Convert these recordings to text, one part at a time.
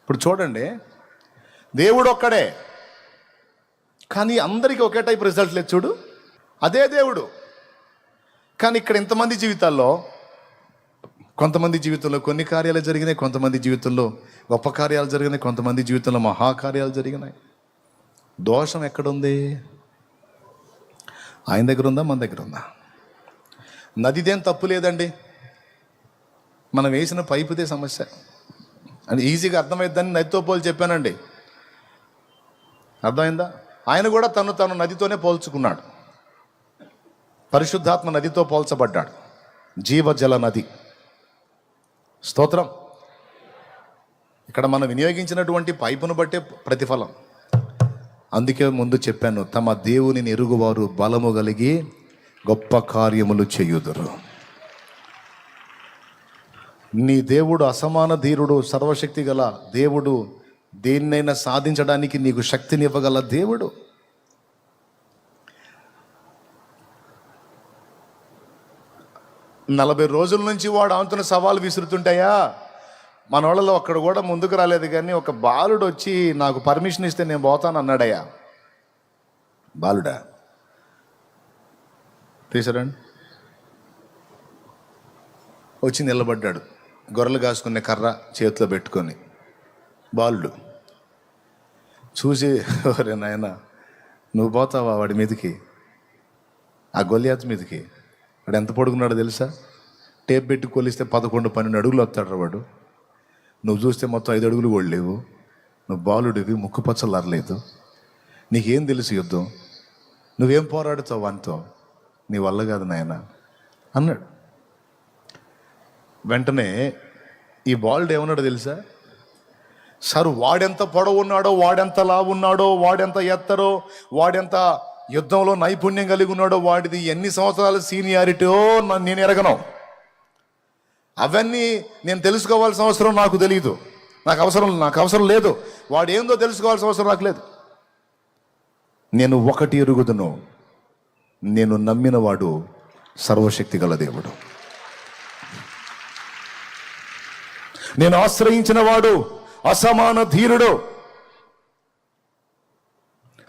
ఇప్పుడు చూడండి, దేవుడు ఒక్కడే, కానీ అందరికీ ఒకే టైప్ రిజల్ట్ లేదు. చూడు, అదే దేవుడు, కానీ ఇక్కడ ఇంతమంది జీవితాల్లో, కొంతమంది జీవితంలో కొన్ని కార్యాలు జరిగినాయి, కొంతమంది జీవితంలో గొప్ప కార్యాలు జరిగినాయి, కొంతమంది జీవితంలో మహాకార్యాలు జరిగినాయి. దోషం ఎక్కడుంది? ఆయన దగ్గర ఉందా, మన దగ్గర ఉందా? నదిదేం తప్పు లేదండి, మనం వేసిన పైపుదే సమస్య అని ఈజీగా అర్థమైద్దని నదితో పోల్చి చెప్పానండి. అర్థమైందా? ఆయన కూడా తను నదితోనే పోల్చుకున్నాడు. పరిశుద్ధాత్మ నదితో పోల్చబడ్డాడు, జీవజల నది. స్తోత్రం. ఇక్కడ మనం వినియోగించినటువంటి పైపును బట్టే ప్రతిఫలం. అందుకే ముందు చెప్పాను, తమ దేవునిని ఎరుగువారు బలము కలిగి గొప్ప కార్యములు చేయుదురు. నీ దేవుడు అసమాన ధీరుడు, సర్వశక్తి గల దేవుడు. దేన్నైనా సాధించడానికి నీకు శక్తినివ్వగల దేవుడు. నలభై రోజుల నుంచి వాడు ఆంతున్న సవాలు విసురుతుంటాయా, మన వాళ్ళలో ఒక్కడ కూడా ముందుకు రాలేదు. కానీ ఒక బాలుడు వచ్చి నాకు పర్మిషన్ ఇస్తే నేను పోతాను అన్నాడయ్యా. బాలుడా, తీసారండి, వచ్చి నిలబడ్డాడు, గొర్రెలు కాసుకునే కర్ర చేతిలో పెట్టుకొని. బాలుడు చూసి, ఒరే నాయన, నువ్వు పోతావా వాడి మీదకి, ఆ గొలియాత్ మీదకి? వాడు ఎంత పొడుగున్నాడో తెలుసా? టేప్ పెట్టి కొలిస్తే 11-12 అడుగులు వస్తాడు వాడు. నువ్వు చూస్తే మొత్తం 5 అడుగులు కూడా లేవు. నువ్వు బాలుడివి, ముక్కు పచ్చలారలేదు, నీకేం తెలుసు యుద్ధం? నువ్వేం పోరాడుతావు వానితో? నీ వల్ల కాదు నాయన అన్నాడు. వెంటనే ఈ బాలుడు ఏమన్నాడో తెలుసా? సార్, వాడెంత పొడవు ఉన్నాడో, వాడెంత లావు ఉన్నాడో, వాడెంత ఎత్తరో, వాడెంత యుద్ధంలో నైపుణ్యం కలిగి ఉన్నాడో, వాడిది ఎన్ని సంవత్సరాల సీనియారిటీయో నేను ఎరగను. అవన్నీ నేను తెలుసుకోవాల్సిన అవసరం నాకు తెలియదు, నాకు అవసరం లేదు. వాడు ఏందో తెలుసుకోవాల్సిన అవసరం నాకు లేదు. నేను ఒకటి ఎరుగుదును, నేను నమ్మిన వాడు సర్వశక్తి గల దేవుడు. నేను ఆశ్రయించిన వాడు అసమాన ధీరుడు.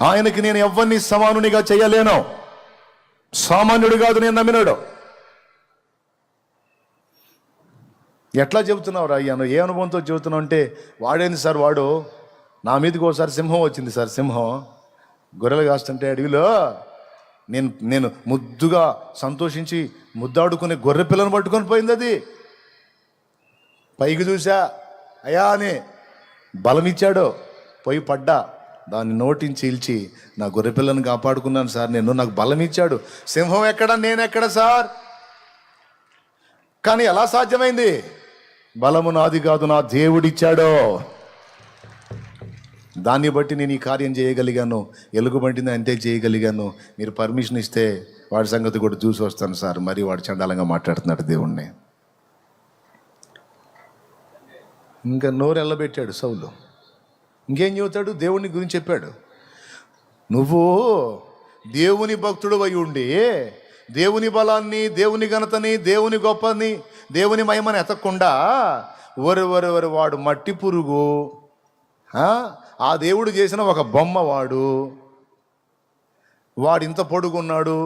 ఆయనకి నేను ఎవరిని సమానునిగా చేయలేను. సామాన్యుడు కాదు నేను నమ్మినాడు. ఎట్లా చెబుతున్నావు రా అయ్యాను? ఏ అనుభవంతో చెబుతున్నావు అంటే, వాడేంది సార్, వాడు నా మీదకి ఒకసారి సింహం వచ్చింది సార్. సింహం గొర్రెలు కాస్తుంటే అడవిలో నేను ముద్దుగా సంతోషించి ముద్దాడుకునే గొర్రె పిల్లను పట్టుకొని పోయింది. అది పైకి చూసా, అయ్యా అని బలమిచ్చాడు. పోయి పడ్డా, దాన్ని నోటిని చీల్చి నా గొర్రె పిల్లను కాపాడుకున్నాను సార్ నేను. నాకు బలం ఇచ్చాడు. సింహం ఎక్కడ, నేనెక్కడ సార్? కానీ ఎలా సాధ్యమైంది? బలము నాది కాదు, నా దేవుడిచ్చాడో. దాన్ని బట్టి నేను ఈ కార్యం చేయగలిగాను. ఎలుగుబంటిని అంతే చేయగలిగాను. మీరు పర్మిషన్ ఇస్తే వాడి సంగతి కూడా చూసి వస్తాను సార్. మరి వాడు చండాలంగా మాట్లాడుతున్నాడు దేవుణ్ణి. ఇంకా నోరు ఎల్లబెట్టాడు సౌలు. ఇంకేం చెబుతాడు? దేవుని గురించి చెప్పాడు. నువ్వు దేవుని భక్తుడు అయి ఉండి దేవుని బలాన్ని, దేవుని ఘనతని, దేవుని గొప్పని, దేవుని మహిమని ఎతకకుండా వరి వాడు మట్టి పురుగు, ఆ దేవుడు చేసిన ఒక బొమ్మ వాడు ఇంత పొడుగున్నాడు,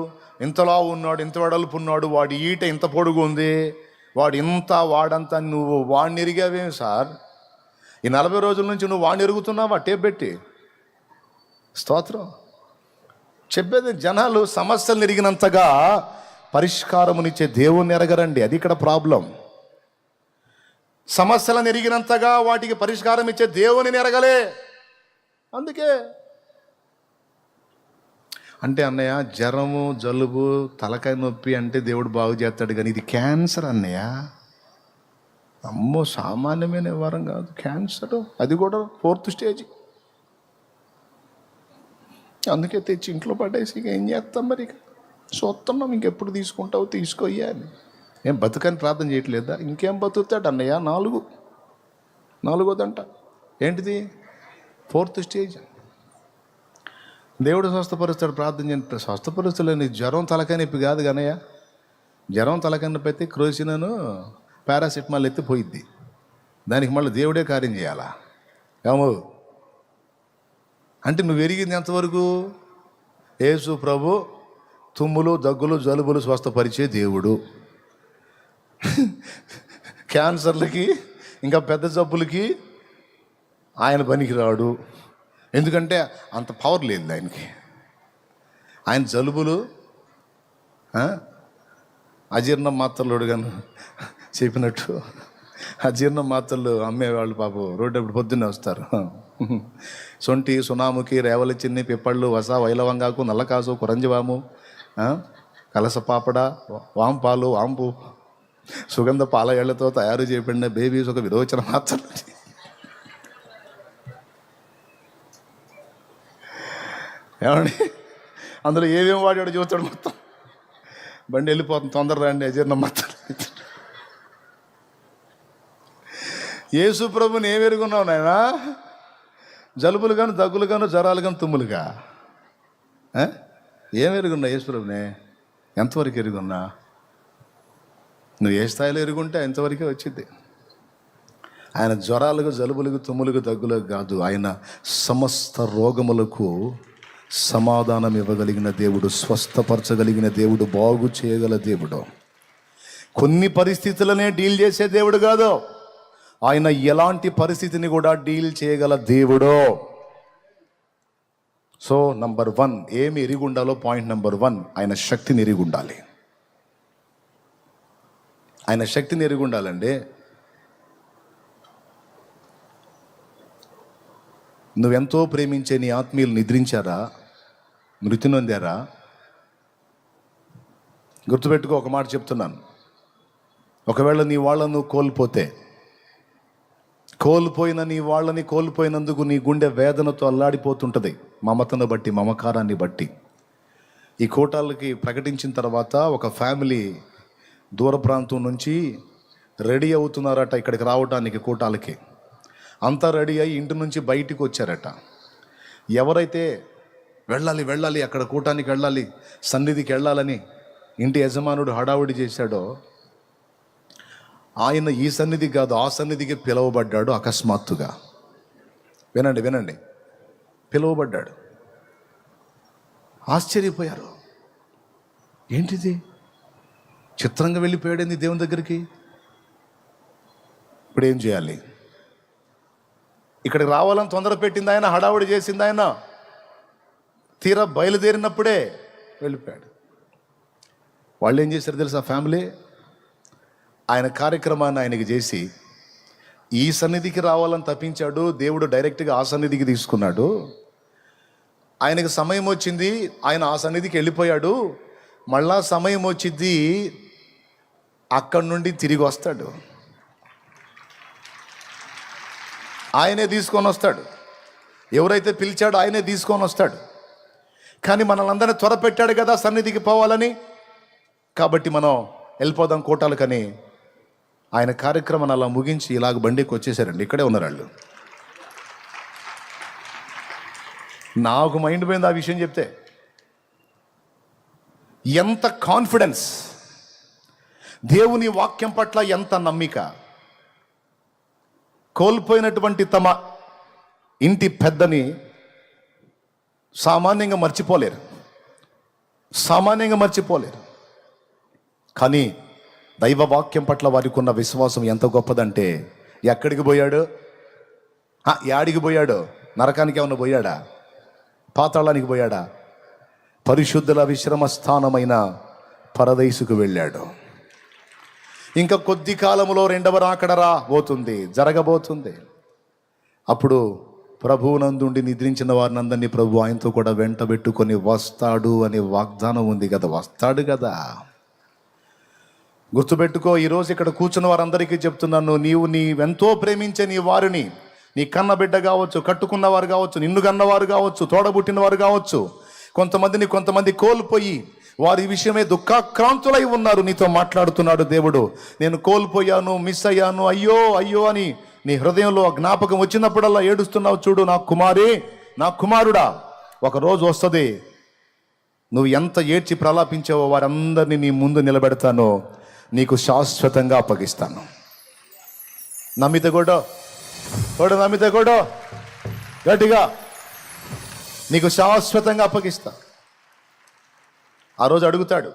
ఇంతలా ఉన్నాడు, ఇంత వెడల్పు ఉన్నాడు, వాడి ఈట ఇంత పొడుగు ఉంది, వాడంతా నువ్వు వాడిని ఎరిగావేమి సార్? ఈ 40 రోజుల నుంచి నువ్వు వాడిని ఎరుగుతున్నావా టేప్ పెట్టి? స్తోత్రం. చెప్పేది, జనాలు సమస్యలు ఎరిగినంతగా పరిష్కారమునిచ్చే దేవుణ్ణి ఎరగరండి. అది ఇక్కడ ప్రాబ్లం. సమస్యలను ఎరిగినంతగా వాటికి పరిష్కారం ఇచ్చే దేవుని ఎరగలే. అందుకే అంటే అన్నయ్య, జ్వరము, జలుబు, తలకాయ నొప్పి అంటే దేవుడు బాగు చేస్తాడు, కానీ ఇది క్యాన్సర్ అన్నయ్య. అమ్మో, సామాన్యమైన వ్యవహారం కాదు క్యాన్సర్. అది కూడా 4th స్టేజ్. అందుకే తెచ్చి ఇంట్లో పడేసి ఇక ఏం చేస్తాం? మరి ఇక చూస్తున్నాం, ఇంకెప్పుడు తీసుకుంటావు తీసుకోయ్యా అని. ఏం బతుకని ప్రార్థన చేయట్లేదా? ఇంకేం బతుకుతాడు అన్నయ్య? 4వ దంట ఏంటిది? 4th stage. దేవుడు స్వస్థపరుస్తాడు ప్రార్థన చేయండి. స్వస్థపరుస్తలేని జ్వరం తలకాయ నొప్పి కాదు కనయ్య. జ్వరం తలకాయ నొప్పి అయితే క్రోసినను పారాసిటమాల్ ఎత్తి పోయిద్ది. దానికి మళ్ళీ దేవుడే కార్యం చేయాలా? ఏమో అంటే నువ్వు ఎరిగింది ఎంతవరకు? యేసు ప్రభు తుమ్ములు, దగ్గులు, జలుబులు స్వస్థపరిచే దేవుడు. క్యాన్సర్లకి ఇంకా పెద్ద జబ్బులకి ఆయన పనికి రాడు. ఎందుకంటే అంత పవర్ లేదు ఆయనకి. ఆయన జలుబులు అజీర్ణం మాత్రలు కానీ చెప్పినట్టు అజీర్ణం మాత్రలు అమ్మేవాళ్ళు పాపం రోడ్డు పొద్దున్నే వస్తారు. సొంటి, సునాముకి, రేవల చిన్ని, పిప్పళ్ళు, వస, వైలవంగాకు, నల్లకాసు, కురంజివాము, కలసపాపడ, వాంపాలు, వాంపు, సుగంధ పాల ఏళ్లతో తయారు చేయబడిన బేబీస్ ఒక విరోచన మాత్రం. ఏమండి అందులో ఏమేమి వాడాడు చూస్తాడు మొత్తం. బండి వెళ్ళిపోతుంది, తొందర రండి అజీర్ణం మాత్రం. యేసు ప్రభుని ఏం ఎరుగున్నావు నాయనా? జలుబులు గాను, దగ్గులు గాను, జ్వరాలు గాను, తుమ్ములుగా ఏం ఎరుగున్నా యేసు ప్రభునే? ఎంతవరకు ఎరుగున్నా? నువ్వు ఏ స్థాయిలో ఎరుగుంటే ఎంతవరకే వచ్చింది. ఆయన జ్వరాలకు, జలుబులకు, తుమ్ములకు, దగ్గులకు కాదు, ఆయన సమస్త రోగములకు సమాధానం ఇవ్వగలిగిన దేవుడు, స్వస్థపరచగలిగిన దేవుడు, బాగు చేయగల దేవుడు. కొన్ని పరిస్థితులనే డీల్ చేసే దేవుడు కాదు, ఆయన ఎలాంటి పరిస్థితిని కూడా డీల్ చేయగల దేవుడు. సో నంబర్ 1 ఏమి ఎరిగి ఉండాలో? పాయింట్ నంబర్ 1, ఆయన శక్తిని ఎరిగి ఉండాలి. ఆయన శక్తిని ఎరిగి ఉండాలండి. నువ్వెంతో ప్రేమించే నీ ఆత్మీయులు నిద్రించారా? మృతి నొందారా? గుర్తుపెట్టుకో, ఒక మాట చెప్తున్నాను. ఒకవేళ నీ వాళ్ళను కోల్పోయిన నీ వాళ్ళని కోల్పోయినందుకు నీ గుండె వేదనతో అల్లాడిపోతుంటుంది, మమతను బట్టి, మమకారాన్ని బట్టి. ఈ కోటాలకి ప్రకటించిన తర్వాత ఒక ఫ్యామిలీ దూర ప్రాంతం నుంచి రెడీ అవుతున్నారట ఇక్కడికి రావడానికి కోటాలకి. అంతా రెడీ అయ్యి ఇంటి నుంచి బయటికి వచ్చారట. ఎవరైతే వెళ్ళాలి అక్కడ కూటానికి వెళ్ళాలి, సన్నిధికి వెళ్ళాలని ఇంటి యజమానుడు హడావుడి చేశాడో, ఆయన ఈ సన్నిధి కాదు ఆ సన్నిధికి పిలువబడ్డాడు అకస్మాత్తుగా. వినండి, పిలువబడ్డాడు. ఆశ్చర్యపోయారు. ఏంటిది, చిత్రంగా వెళ్ళిపోయాడేంది దేవుని దగ్గరికి? ఇప్పుడు ఏం చేయాలి? ఇక్కడికి రావాలని తొందర పెట్టింది ఆయన, హడావుడి చేసింది ఆయన. తీరా బయలుదేరినప్పుడే వెళ్ళిపోయాడు. వాళ్ళు ఏం చేశారు తెలుసా? ఫ్యామిలీ ఆయన కార్యక్రమాన్ని ఆయనకి చేసి ఈ సన్నిధికి రావాలని తప్పించాడు. దేవుడు డైరెక్ట్గా ఆ సన్నిధికి తీసుకున్నాడు. ఆయనకి సమయం వచ్చింది, ఆయన ఆ సన్నిధికి వెళ్ళిపోయాడు. మళ్ళా సమయం వచ్చింది, అక్కడి నుండి తిరిగి వస్తాడు. ఆయనే తీసుకొని వస్తాడు. ఎవరైతే పిలిచాడో ఆయనే తీసుకొని వస్తాడు. కానీ మనల్ని అందరినీ త్వరపెట్టాడు కదా సన్నిధికి పోవాలని, కాబట్టి మనం వెళ్ళిపోదాం కోటాలకని ఆయన కార్యక్రమాన్ని అలా ముగించి ఇలాగ బండికి వచ్చేసారండి. ఇక్కడే ఉన్నారు వాళ్ళు. నాకు మైండ్ పోయింది ఆ విషయం చెప్తే. ఎంత కాన్ఫిడెన్స్, దేవుని వాక్యం పట్ల ఎంత నమ్మిక. కోల్పోయినటువంటి తమ ఇంటి పెద్దని సామాన్యంగా మర్చిపోలేరు. కానీ దైవ వాక్యం పట్ల వారికి ఉన్న విశ్వాసం ఎంత గొప్పదంటే, ఎక్కడికి పోయాడు? యాడికి పోయాడు? నరకానికి ఏమన్నా పోయాడా? పాతాళానికి పోయాడా? పరిశుద్ధుల విశ్రమ స్థానమైన పరదైసుకు వెళ్ళాడు. ఇంకా కొద్ది కాలంలో రెండవ రాకడ జరగబోతుంది. అప్పుడు ప్రభువునందుండి నిద్రించిన వారినందరినీ ప్రభు ఆయనతో కూడా వెంట పెట్టుకొని వస్తాడు అనే వాగ్దానం ఉంది కదా. వస్తాడు కదా. గుర్తుపెట్టుకో, ఈరోజు ఇక్కడ కూర్చున్న వారందరికీ చెప్తున్నాను, నీవెంతో ప్రేమించే నీ వారిని, నీ కన్న బిడ్డ కావచ్చు, కట్టుకున్నవారు కావచ్చు, నిన్ను కన్నవారు కావచ్చు, తోడబుట్టినవారు కావచ్చు, కొంతమంది కోల్పోయి వారి విషయమే దుఃఖాక్రాంతులై ఉన్నారు. నీతో మాట్లాడుతున్నాడు దేవుడు. నేను కోల్పోయాను, మిస్ అయ్యాను, అయ్యో అని నీ హృదయంలో జ్ఞాపకం వచ్చినప్పుడల్లా ఏడుస్తున్నావు చూడు. నా కుమారి, నా కుమారుడా, ఒక రోజు వస్తుంది, నువ్వు ఎంత ఏడ్చి ప్రలాపించావో వారందరినీ నీ ముందు నిలబెడతాను, నీకు శాశ్వతంగా అప్పగిస్తాను. నమ్మితే కూడా కొడు నమ్మితే కొడు గట్టిగా, నీకు శాశ్వతంగా అప్పగిస్తా. ఆ రోజు అడుగుతాడు,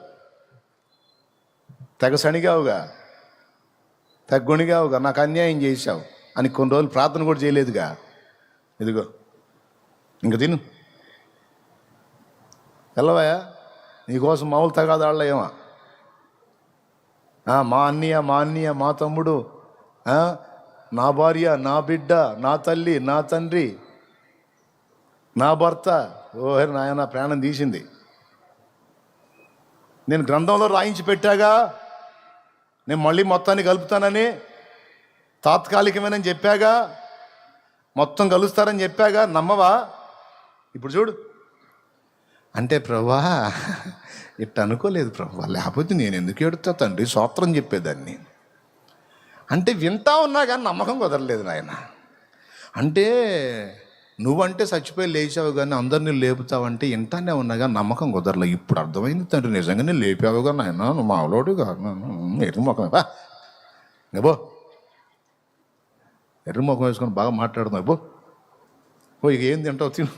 తెగ సణిగావుగా, తెగ గొణిగావుగా, నాకు అన్యాయం చేశావు అని కొన్ని రోజులు ప్రార్థన కూడా చేయలేదుగా. ఇదిగో ఇంక తిను, వెళ్ళవయా, నీకోసం మామూలు తగాదాళ్ళ ఏమా, మా అన్నయ్య మా తమ్ముడు, నా భార్య, నా బిడ్డ, నా తల్లి, నా తండ్రి, నా భర్త, ఓహే నాయన ప్రాణం తీసింది. నేను గ్రంథంలో రాయించి పెట్టాగా, నేను మళ్ళీ మొత్తాన్ని కలుపుతానని, తాత్కాలికమేనని చెప్పాగా, మొత్తం కలుస్తారని చెప్పాగా, నమ్మవా? ఇప్పుడు చూడు అంటే, ప్రభువా ఇట్ట అనుకోలేదు ప్రభువా, లేకపోతే నేను ఎందుకు ఎడుతా తండ్రి, స్తోత్రం చెప్పేదాన్ని. అంటే వింటా ఉన్నా కానీ నమ్మకం కుదరలేదు నాయన. అంటే నువ్వంటే చచ్చిపోయి లేచావు కానీ అందరినీ లేపుతావంటే ఇంటానే ఉన్నా కానీ నమ్మకం కుదరలేదు. ఇప్పుడు అర్థమైంది తండ్రి, నిజంగానే లేపావుగా నాయన, నువ్వు మావులోడు కాదు, ఎర్రముఖం బో, ఎర్రముఖం వేసుకొని బాగా మాట్లాడుతున్నావు బో ఇక ఏం తింటావు తిను.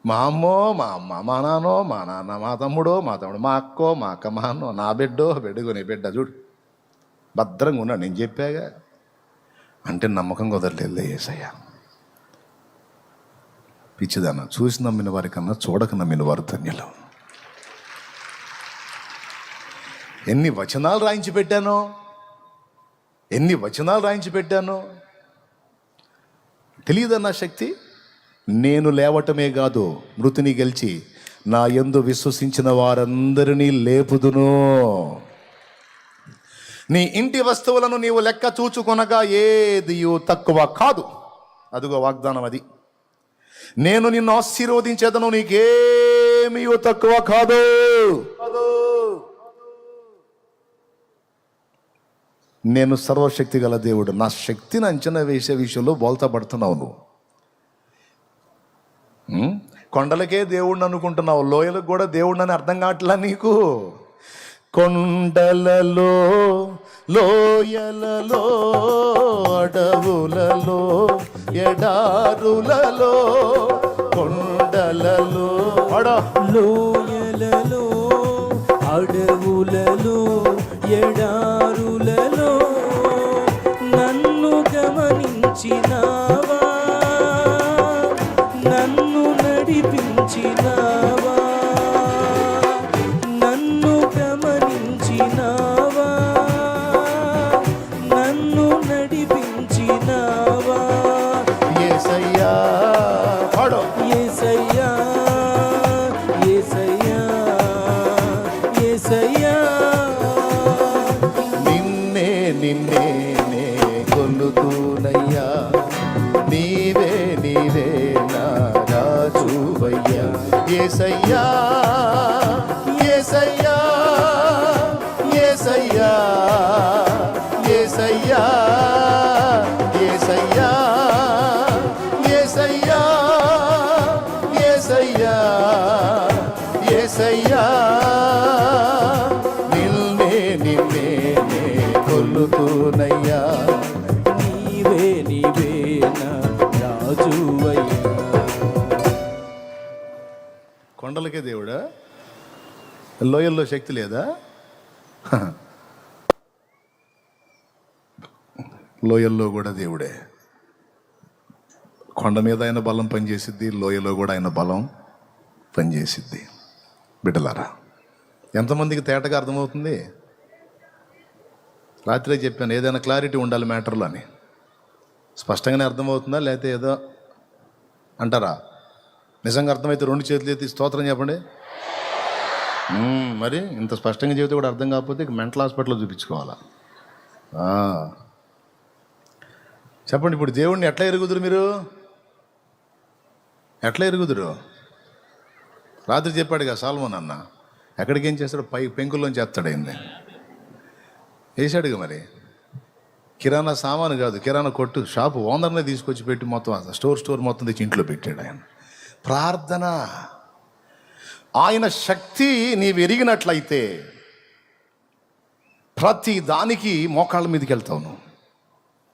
మా అమ్మో, మా అమ్మ, మా నాన్నో, మా నాన్న, మా తమ్ముడో, మా అక్కో, మా అక్క, మా అన్నో, నా బిడ్డో, బిడ్డగో, నీ బిడ్డ చూడు భద్రంగా ఉన్నాడు, నేను చెప్పాగా. అంటే నమ్మకం కుదరలేదు యేసయ్య. పిచ్చిదన్న, చూసి నమ్మిన వారి కన్నా చూడక నమ్మిన వారు ధన్యులు. ఎన్ని వచనాలు రాయించి పెట్టానో తెలియదన్న శక్తి. నేను లేవటమే కాదు, మృతిని గెలిచి నా యందు విశ్వసించిన వారందరినీ లేపుదును. నీ ఇంటి వస్తువులను నీవు లెక్క చూచుకొనగా ఏది తక్కువ కాదు. అదిగో వాగ్దానం అది. నేను నిన్ను ఆశీర్వదించేదను, నీకేమీ తక్కువ కాదు. నేను సర్వశక్తి గల దేవుడు. నా శక్తిని అంచనా వేసే విషయంలో బోల్తా పడుతున్నావు నువ్వు. కొండలకే దేవుడిని అనుకుంటున్నావు, లోయలకు కూడా దేవుడిని అని అర్థం కావట్లా నీకు. కొండలలో, లోయలలో, అడవులలో, ఎడారులలో, కొండలలో, లోయలలో, అడవులలో, ఎడారులలో నన్ను గమనించినావా, నన్ను నడిపించినావా, నన్ను గమనించినావా, నన్ను నడిపించినావా. యేసయ్యా పాడు, యేసయ్యా, యేసయ్యా, యేసయ్యా. నిన్నే నే కొలుతునయ్యా, నీవే నా రాజువయ్యా. యేసయ్యా, యేసయ్యా, యేసయ్యా, యేసయ్యా, యేసయ్యా, యేసయ్యా, యేసయ్యా, యేసయ్యా. నిన్నే కొలుతునయ్యా, నీవే నా రాజువయ్యా. కొండలకే దేవుడా, లోయల్లో శక్తి లేదా? లోయల్లో కూడా దేవుడే. కొండ మీద ఆయన బలం పనిచేసిద్ది, లోయలో కూడా ఆయన బలం పనిచేసిద్ది. బిడ్డలారా, ఎంతమందికి తేటగా అర్థమవుతుంది? రాత్రే చెప్పాను, ఏదైనా క్లారిటీ ఉండాలి మ్యాటర్లో అని. స్పష్టంగానే అర్థమవుతుందా లేకపోతే ఏదో అంటారా? నిజంగా అర్థమైతే రెండు చేతులు ఎత్తి స్తోత్రం చెప్పండి. మరి ఇంత స్పష్టంగా చెబితే కూడా అర్థం కాకపోతే ఇక మెంటల్ హాస్పిటల్లో చూపించుకోవాలా? చెప్పండి, ఇప్పుడు దేవుడిని ఎట్లా ఎరుగుదురు? మీరు ఎట్లా ఎరుగుదురు? రాత్రి చెప్పాడుగా సాల్మోన్ అన్న, ఎక్కడికి ఏం చేస్తాడు? పెంకుల్లోంచి ఎత్తాడైంది, వేసాడుగా. మరి కిరాణా సామాను కాదు, కిరాణా కొట్టు షాపు ఓనర్నే తీసుకొచ్చి పెట్టి మొత్తం స్టోర్ మొత్తం తెచ్చి ఇంట్లో పెట్టాడు ఆయన. ప్రార్థన, ఆయన శక్తి నీవు ఎరిగినట్లయితే ప్రతి దానికి మోకాళ్ళ మీదకి వెళ్తావు. నువ్వు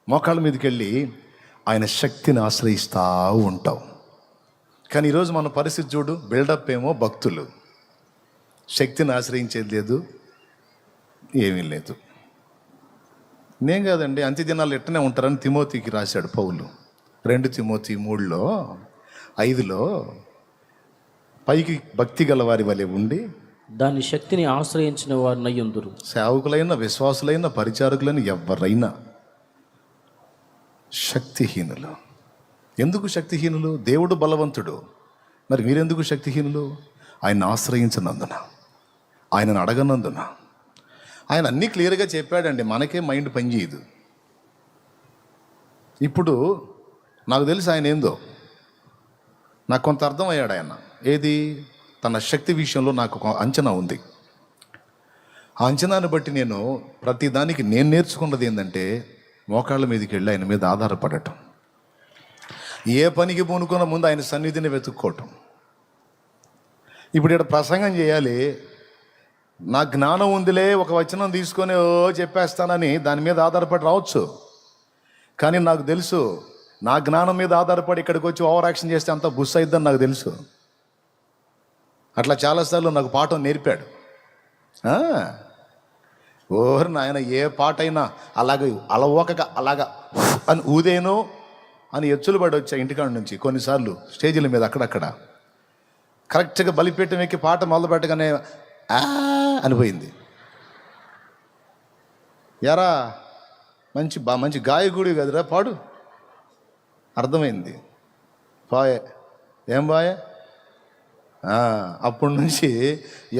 మోకాళ్ళ మీదకి వెళ్ళి ఆయన శక్తిని ఆశ్రయిస్తూ ఉంటావు. కానీ ఈరోజు మన పరిస్థితి చూడు, బిల్డప్ ఏమో భక్తులు, శక్తిని ఆశ్రయించేది లేదు, ఏమీ లేదు. నేను కాదండి, అంత్య దినాలు ఎట్టనే ఉంటారని తిమోతికి రాశాడు పౌలు. 2 తిమోతి 3:5 పైకి భక్తి గల వారి వలె ఉండి దాని శక్తిని ఆశ్రయించిన వారు నయ్యుందురు. సేవకులైన, విశ్వాసులైన, పరిచారకులైన ఎవరైనా శక్తిహీనులు. ఎందుకు శక్తిహీనులు? దేవుడు బలవంతుడు, మరి మీరెందుకు శక్తిహీనులు? ఆయన ఆశ్రయించినందున, ఆయనను అడగనందున. ఆయన అన్నీ క్లియర్గా చెప్పాడండి, మనకే మైండ్ పనిచేయదు. ఇప్పుడు నాకు తెలిసి ఆయన ఏందో నాకు కొంత అర్థమయ్యాడు. ఆయన ఏది, తన శక్తి విషయంలో నాకు ఒక అంచనా ఉంది. ఆ అంచనాను బట్టి నేను ప్రతిదానికి నేను నేర్చుకున్నది ఏంటంటే, మోకాళ్ళ మీదకి వెళ్ళి ఆయన మీద ఆధారపడటం, ఏ పనికి పూనుకున్న ముందు ఆయన సన్నిధిని వెతుక్కోవటం. ఇప్పుడు ఇక్కడ ప్రసంగం చేయాలి, నా జ్ఞానం ఉందిలే, ఒక వచనం తీసుకొని చెప్పేస్తానని దాని మీద ఆధారపడి రావచ్చు. కానీ నాకు తెలుసు, నా జ్ఞానం మీద ఆధారపడి ఇక్కడికి వచ్చి ఓవర్ యాక్షన్ చేస్తే అంత బుస్ అయిద్దని నాకు తెలుసు. అట్లా చాలాసార్లు నాకు పాఠం నేర్పాడు. ఓహర్ నాయన, ఏ పాట అయినా అలవోకగా అలాగా అని ఊదేనో అని ఎచ్చులు పడి వచ్చా ఇంటికాడ నుంచి. కొన్నిసార్లు స్టేజీల మీద అక్కడక్కడ కరెక్ట్గా బలిపీఠం ఎక్కి పాట మొదలు పెట్టగానే అనిపోయింది. ఎరా మంచి గాయకుడి కదరా, పాడు. అర్థమైంది, బాయే, ఏం బాయే. అప్పటి నుంచి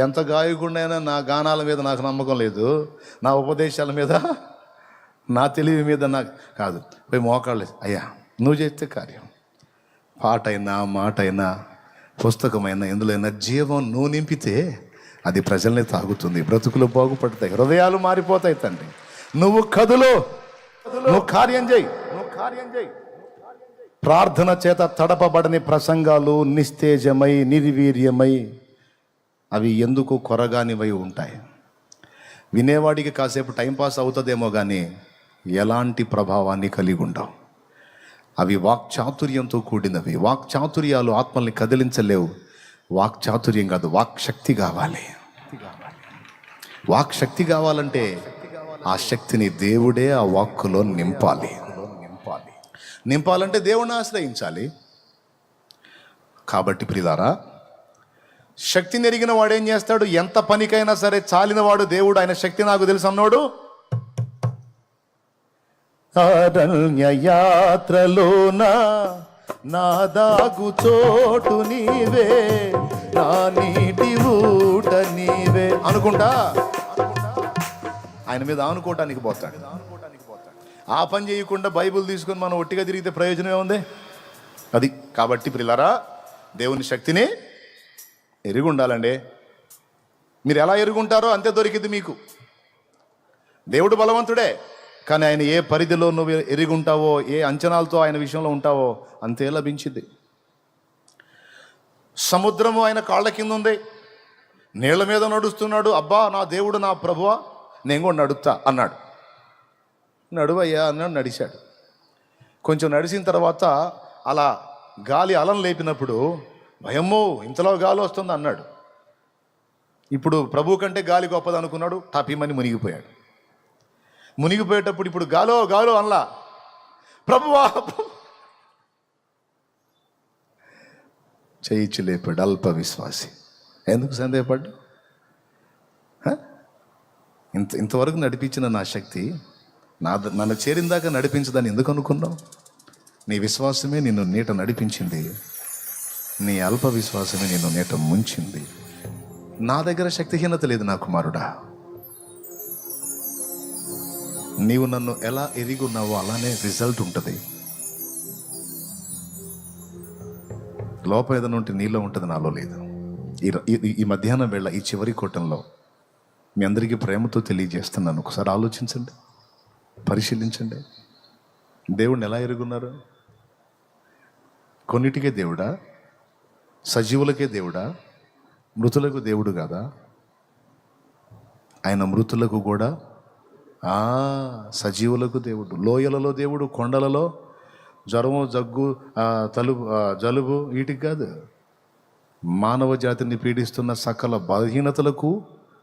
ఎంత గాయకుడినైనా నా గానాల మీద నాకు నమ్మకం లేదు, నా ఉపదేశాల మీద, నా తెలివి మీద నాకు కాదు. పోయి మోకాళ్ళు, అయ్యా నువ్వు చేస్తే కార్యం, పాట అయినా, మాట అయినా, పుస్తకమైనా, ఎందులోైనా జీవం నువ్వు నింపితే అది ప్రజల్ని తాగుతుంది, బ్రతుకులు బాగుపడతాయి, హృదయాలు మారిపోతాయి. తండ్రి నువ్వు కదులు, నువ్వు కార్యం చేయి. ప్రార్థన చేత తడపబడని ప్రసంగాలు నిస్తేజమై, నిర్వీర్యమై, అవి ఎందుకు కొరగానివై ఉంటాయి. వినేవాడికి కాసేపు టైంపాస్ అవుతుందేమో కానీ ఎలాంటి ప్రభావాన్ని కలిగి ఉండవు. అవి వాక్చాతుర్యంతో కూడినవి. వాక్చాతుర్యాలు ఆత్మల్ని కదిలించలేవు. వాక్చాతుర్యం కాదు, వాక్శక్తి కావాలి. వాక్శక్తి కావాలంటే ఆ శక్తిని దేవుడే ఆ వాక్కులో నింపాలంటే దేవుణ్ణి ఆశ్రయించాలి. కాబట్టి ప్రియులారా, శక్తిని ఎరిగిన వాడు ఏం చేస్తాడు? ఎంత పనికైనా సరే చాలిన వాడు దేవుడు. ఆయన శక్తి నాకు తెలుసు అన్నాడు. అరణ్య యాత్రలోన నా దాగు చోటు నీవే, నా నీటి ఊట నీవే అనుకుంటా ఆయన మీద ఆనుకోవటానికి పోతాడు. ఆ పని చేయకుండా బైబిల్ తీసుకొని మనం ఒట్టిగా తిరిగితే ప్రయోజనం ఏముంది? అది. కాబట్టి ప్రియులారా, దేవుని శక్తిని ఎరిగి ఉండాలండి. మీరు ఎలా ఎరుగుంటారో అంతే దొరికింది మీకు. దేవుడు బలవంతుడే, కానీ ఆయన ఏ పరిధిలో నువ్వు ఎరిగి ఉంటావో, ఏ అంచనాలతో ఆయన విషయంలో ఉంటావో అంతే లభించింది. సముద్రము ఆయన కాళ్ళ కింద ఉంది, నీళ్ల మీద నడుస్తున్నాడు. అబ్బా నా దేవుడు, నా ప్రభువా, నేను కూడా నడుపుతా అన్నాడు. నడువయ్యా అన్నాడు, నడిచాడు. కొంచెం నడిచిన తర్వాత అలా గాలి అలం లేపినప్పుడు, భయమ్మో ఇంతలో గాలి వస్తుంది అన్నాడు. ఇప్పుడు ప్రభు కంటే గాలి గొప్పది అనుకున్నాడు, టాపీమని మునిగిపోయాడు. మునిగిపోయేటప్పుడు ఇప్పుడు గాలో గాలో అనలా, ప్రభువా చేయిచ్చు లేపాడు. అల్ప విశ్వాసి. ఎందుకు సందేహపడ్డు? ఇంతవరకు నడిపించిన నా శక్తి నన్ను చేరిందాకా నడిపించదని ఎందుకు అనుకున్నావు? నీ విశ్వాసమే నిన్ను నీట నడిపించింది, నీ అల్ప విశ్వాసమే నిన్ను నీట ముంచింది. నా దగ్గర శక్తిహీనత లేదు నా కుమారుడా. నీవు నన్ను ఎలా ఎరిగి ఉన్నావో అలానే రిజల్ట్ ఉంటుంది. లోపం ఏదైనా ఉంటే నీలో ఉంటుంది, నాలో లేదు. ఈ మధ్యాహ్నం వేళ ఈ చివరి కూటంలో మీ అందరికీ ప్రేమతో తెలియజేస్తున్నాను. ఒకసారి ఆలోచించండి, పరిశీలించండి. దేవుడిని ఎలా ఎరుగున్నారు? కొన్నిటికే దేవుడా? సజీవులకే దేవుడా? మృతులకు దేవుడు కాదా? ఆయన మృతులకు కూడా సజీవులకు దేవుడు. లోయలలో దేవుడు, కొండలలో జ్వరము, జగ్గు, జలుబు వీటికి కాదు. మానవ జాతిని పీడిస్తున్న సకల బలహీనతలకు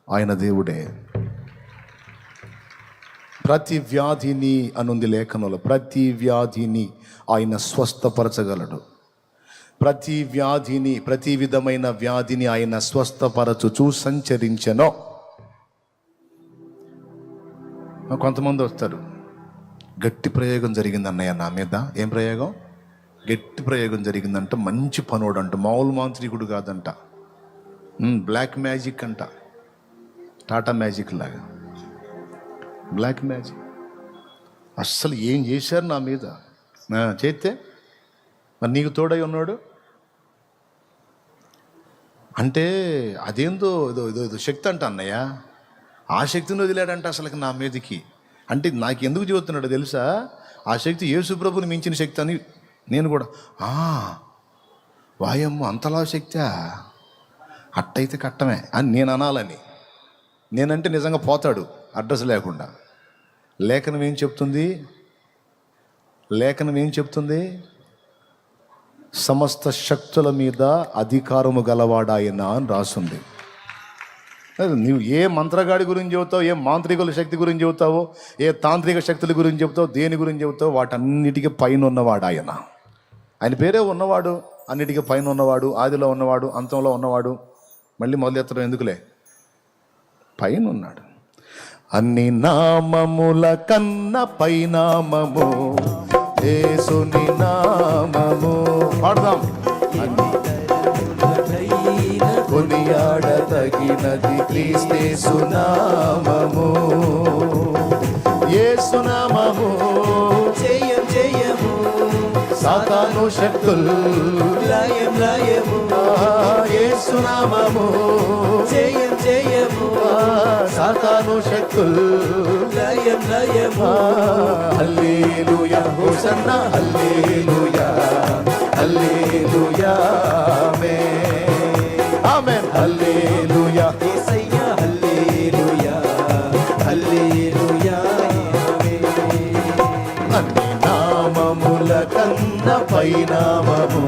ఆయన దేవుడే. ప్రతి వ్యాధిని అనుంది లేఖనంలో, ప్రతి వ్యాధిని ఆయన స్వస్థపరచగలడు. ప్రతి వ్యాధిని, ప్రతి విధమైన వ్యాధిని ఆయన స్వస్థపరచుచూ సంచరించెను. కొంతమంది వస్తారు, గట్టి ప్రయోగం జరిగింది అన్నయ్య నా మీద. ఏం ప్రయోగం? గట్టి ప్రయోగం జరిగిందంట. మంచి పనోడు అంట, మామూలు మాంత్రికుడు కాదంట, బ్లాక్ మ్యాజిక్ అంట, టాటా మ్యాజిక్ లాగా బ్లాక్ మ్యాజిక్. అస్సలు ఏం చేశారు నా మీద చేస్తే, మరి నీకు తోడై ఉన్నాడు అంటే అదేందో ఏదో శక్తి అంట అన్నయ్య. ఆ శక్తిని వదిలాడంట అసలు నా మీదకి. అంటే నాకు ఎందుకు చెబుతున్నాడో తెలుసా? ఆ శక్తి యేసుప్రభుని మించిన శక్తి అని నేను కూడా వాయమ్మ అంతలా శక్తి, అట్టయితే కట్టమే అని నేను అనాలని. నేనంటే నిజంగా పోతాడు అడ్రస్ లేకుండా. లేఖనం ఏం చెప్తుంది? సమస్త శక్తుల మీద అధికారము గలవాడాయన అని రాసుంది. నువ్వు ఏ మంత్రగాడి గురించి చెబుతావు, ఏ మాంత్రికుల శక్తి గురించి చెబుతావో, ఏ తాంత్రిక శక్తుల గురించి చెబుతావు, దేని గురించి చెబుతావు, వాటన్నిటికీ పైన ఉన్నవాడు ఆయన. ఆయన పేరే ఉన్నవాడు, అన్నిటికీ పైన ఉన్నవాడు, ఆదిలో ఉన్నవాడు, అంతంలో ఉన్నవాడు. మళ్ళీ మొదలెత్తడం ఎందుకులే, పైన ఉన్నాడు. అన్ని నామముల కన్న పైనామము యేసుని నామము. పాడదాం. కొనియాడతగినది క్రీస్తు నామము, యేసు నామము. జయం జయము సాతాను శక్తులు లయం లయము, యేసు నామము. జయం జయము సాతాను శక్తులు లయం లయము. హల్లెలూయా హోసన్నా హల్లెలూయా హల్లెలూయా ఆమేన్ హల్లెలూయా యేసయ్యా హల్లెలూయా హల్లెలూయా. అన్ని నామముల కన్న పైనామము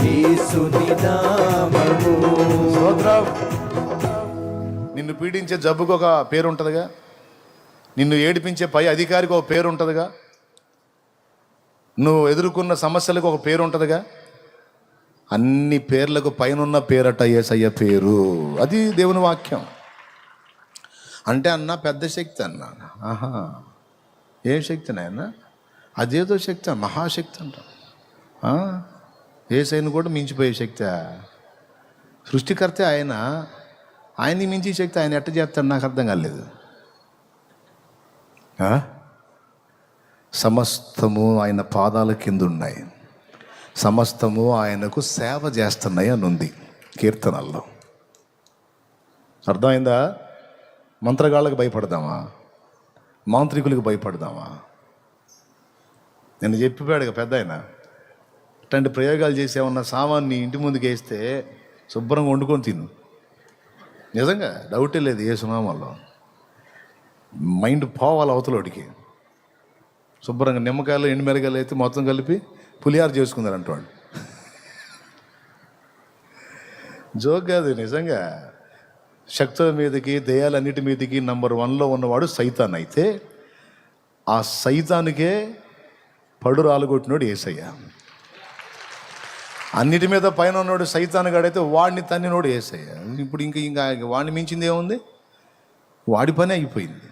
యేసుని నామము. స్తోత్రం. నిన్ను పీడించే జబ్బుకు ఒక పేరు ఉంటుందిగా, నిన్ను ఏడిపించే పై అధికారికి ఒక పేరు ఉంటుందిగా, నువ్వు ఎదుర్కొన్న సమస్యలకు ఒక పేరు ఉంటుందిగా. అన్ని పేర్లకు పైనున్న పేరట యేసయ్య పేరు. అది దేవుని వాక్యం. అంటే అన్న పెద్ద శక్తి అన్నా. ఏం శక్తి నాయన? అదేదో శక్తి, మహాశక్తి అంట. యేసయ్యను కూడా మించిపోయే శక్తి. సృష్టికర్తే ఆయన, ఆయన్ని మించి శక్తి ఆయన ఎట్ట చేస్తాడు నాకు అర్థం కాలేదు. సమస్తము ఆయన పాదాల కింద ఉన్నాయి, సమస్తము ఆయనకు సేవ చేస్తున్నాయి అని ఉంది కీర్తనల్లో. అర్థమైందా? మంత్రగాళ్ళకు భయపడదామా? మాంత్రికులకు భయపడదామా? నేను చెప్పిపోయాడు పెద్ద ఆయన, ఇట్లాంటి ప్రయోగాలు చేసేమన్న సామాన్ని ఇంటి ముందుకు వేస్తే శుభ్రంగా వండుకొని తిను. నిజంగా డౌటే లేదు. ఏ సునామాల్లో మైండ్ పోవాలి అవతలోడికి. శుభ్రంగా నిమ్మకాయలు ఎండుమిరకాయలు అయితే మొత్తం కలిపి పులిహార చేసుకున్నారంట వాళ్ళు. జోక్ కాదు, నిజంగా. శక్తుల మీదకి, దయ్యాలన్నిటి మీదకి నంబర్ 1లో ఉన్నవాడు సైతాన్. అయితే ఆ సైతానికే పడు రాలుగొట్టినోడు యేసయ్య. అన్నిటి మీద పైన ఉన్నాడు సైతాన్ గాడైతే వాడిని తన్నినోడు యేసయ్య. ఇప్పుడు ఇంకా వాడిని మించింది ఏముంది? వాడి పని అయిపోయింది.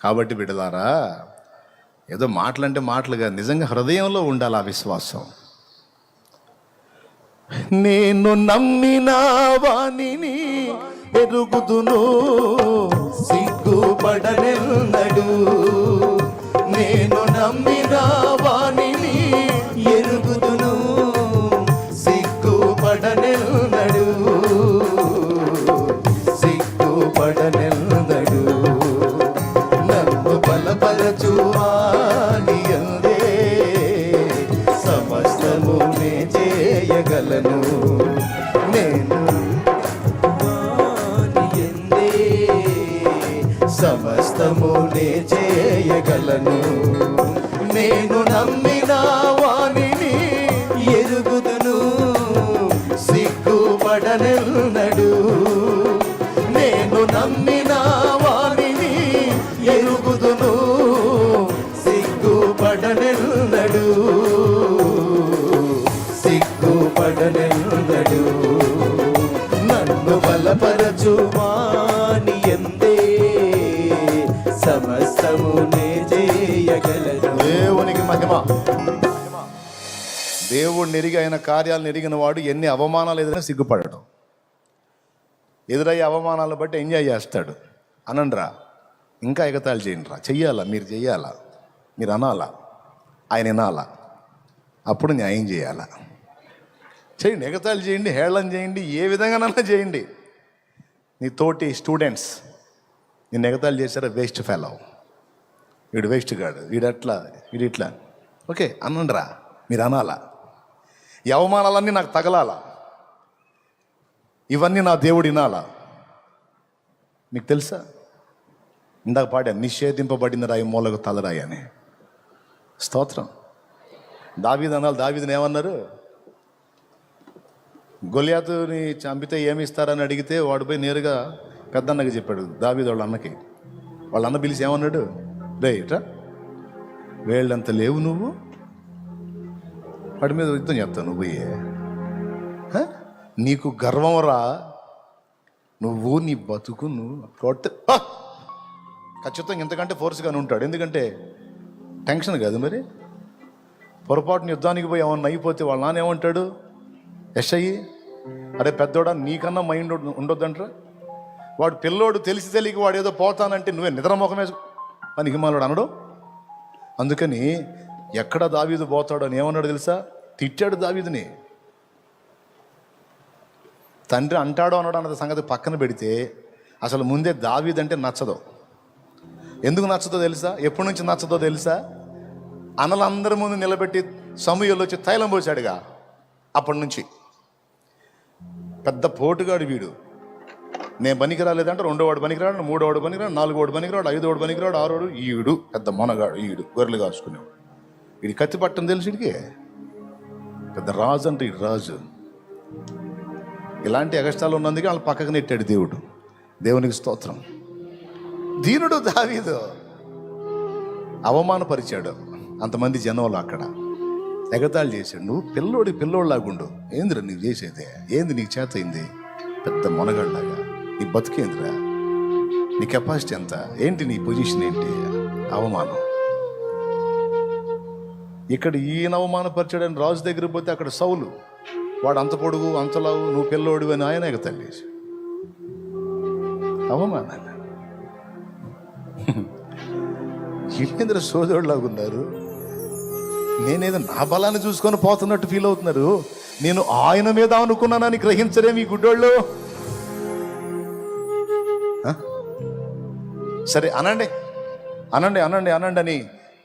కాబట్టి బిడ్డలారా, ఏదో మాటలంటే మాటలుగా, నిజంగా హృదయంలో ఉండాలి ఆ విశ్వాసం. నేను నమ్మిన వానిని ఎరుగుదును, సిగ్గుపడనెన్నడు. నేను నమ్మిన వానిని ఎరుగుదును, సిగ్గుపడనెన్నడు. సిగ్గుపడనెన్నడు. నన్ను బలపరచువాని యందే సమస్తము నే చేయగలను. నేను వాని యందే సమస్తము నే చేయగలను. నేను నమ్మి నమ్మిన వానిని ఎరుగుదును, సిగ్గుపడనెన్నడు. నేను నమ్మిన వానిని ఎరుగుదును, సిగ్గుపడనెన్నడు, సిగ్గుపడనెన్నడు. నన్ను బలపరచువాని ఎందే సమస్తమునే చేయగలను. దేవునికి మహిమ. దేవుడిని ఎరిగి ఆయన కార్యాలను ఎరిగిన వాడు ఎన్ని అవమానాలు ఎదురైనా సిగ్గుపడడం. ఎదురయ్యే అవమానాలను బట్టి ఎంజాయ్ చేస్తాడు. అనండ్రా, ఇంకా ఎగతాళి చేయండిరా, చెయ్యాలా, మీరు చెయ్యాలా, మీరు అనాలా, ఆయన వినాలా, అప్పుడు న్యాయం చేయాలా. చేయండి, ఎగతాళి చేయండి, హేళన చేయండి, ఏ విధంగానైనా చేయండి. నీ తోటి స్టూడెంట్స్ నిన్ను ఎగతాళి చేశారా, వేస్ట్ ఫెలో, వీడు వేస్ట్ గాడు, వీడట్లా, వీడిట్లా, ఓకే అనండ్రా, మీరు అనాలా. ఈ అవమానాలన్నీ నాకు తగలాలా, ఇవన్నీ నా దేవుడు వినాలా. మీకు తెలుసా, ఇందాక పాడా, నిషేధింపబడిన రాయి మూలకు తలరాయి అని. స్తోత్రం. దావీదు అనాలి. దావీదుని ఏమన్నారు? గొలియాతుని చంపితే ఏమి ఇస్తారని అడిగితే వాడు పోయి నేరుగా పెద్దన్నకి చెప్పాడు, దావీదు వాళ్ళ అన్నకి. వాళ్ళ అన్న పిలిచి ఏమన్నాడు? రే ఇట్రా, వేళ్ళంత లేవు నువ్వు, వాడి మీద యుద్ధం చేస్తావు నువ్వు, నీకు గర్వం రా, నువ్వు నీ బతుకు నువ్వు కొట్ట. ఖచ్చితంగా ఇంతకంటే ఫోర్స్గానే ఉంటాడు. ఎందుకంటే టెన్షన్ కాదు మరి. పొరపాటున యుద్ధానికి పోయి ఏమన్నా అయిపోతే వాళ్ళ నాన్న ఏమంటాడు? ఎస్ఐ, అరే పెద్దోడా, నీకన్నా మైండ్ ఉండొద్దంటారా? వాడు పిల్లోడు తెలిసి తెలియక వాడు ఏదో పోతానంటే నువ్వే నిద్రమోఖమే పనికి మాలోడు అనడు. అందుకని ఎక్కడ దావీదు పోతాడు అని ఏమన్నాడు తెలుసా? తిట్టాడు దావీదుని. తండ్రి అంటాడో అన్నాడు అన్నది సంగతి పక్కన పెడితే అసలు ముందే దావీదు అంటే నచ్చదు. ఎందుకు నచ్చదో తెలుసా? ఎప్పటి నుంచి నచ్చదో తెలుసా? అన్నలందరి ముందు నిలబెట్టి సమూయేలు వచ్చి తైలం పోసాడుగా, అప్పటి నుంచి పెద్ద పోటుగాడు వీడు. నేను పనికి రాలేదంటే రెండోవాడు పనికిరాడు, మూడోవాడు పనికిరాడు, నాలుగోవాడు పనికిరాడు, ఐదోవాడు పనికిరాడు, ఆరోడు. ఈడు పెద్ద మొనగాడు, ఈడు గొర్రెలు కాసుకునేవాడు. వీడి కత్తి పట్టం తెలుసు వీడికి. పెద్ద రాజు అంటే ఈ రాజు. ఇలాంటి అగస్టాలు ఉన్నందుకే వాళ్ళు పక్కకు నెట్టాడు దేవుడు. దేవునికి స్తోత్రం. దీనుడు దావీదు అవమానపరిచాడు అంతమంది జనంలో. అక్కడ ఎగతాళి చేశాడు. నువ్వు పిల్లోడిలాగుండు. ఏందిరా నీవు చేసేదే? ఏంది నీకు చేత అయింది? పెద్ద మొనగాళ్ళలాగా నీ బతుకేందిరా? నీ కెపాసిటీ ఎంత? ఏంటి నీ పొజిషన్ ఏంటి? అవమానం. ఇక్కడ ఈయన అవమానపరిచాడని రాజు దగ్గర పోతే అక్కడ సౌలు, వాడు అంత పొడుగు అంతలావు, నువ్వు పిల్లోడు అని ఆయన ఎగతాళి చేశాడు. అవమానాలు. ఏంద్ర సోదరులాగా ఉన్నారు. నేనేదో నా బలాన్ని చూసుకొని పోతున్నట్టు ఫీల్ అవుతున్నారు. నేను ఆయన మీద అనుకున్నానని గ్రహించరే మీ గుడ్డోళ్ళు. సరే అనండి అనండి అనండి అనండి అని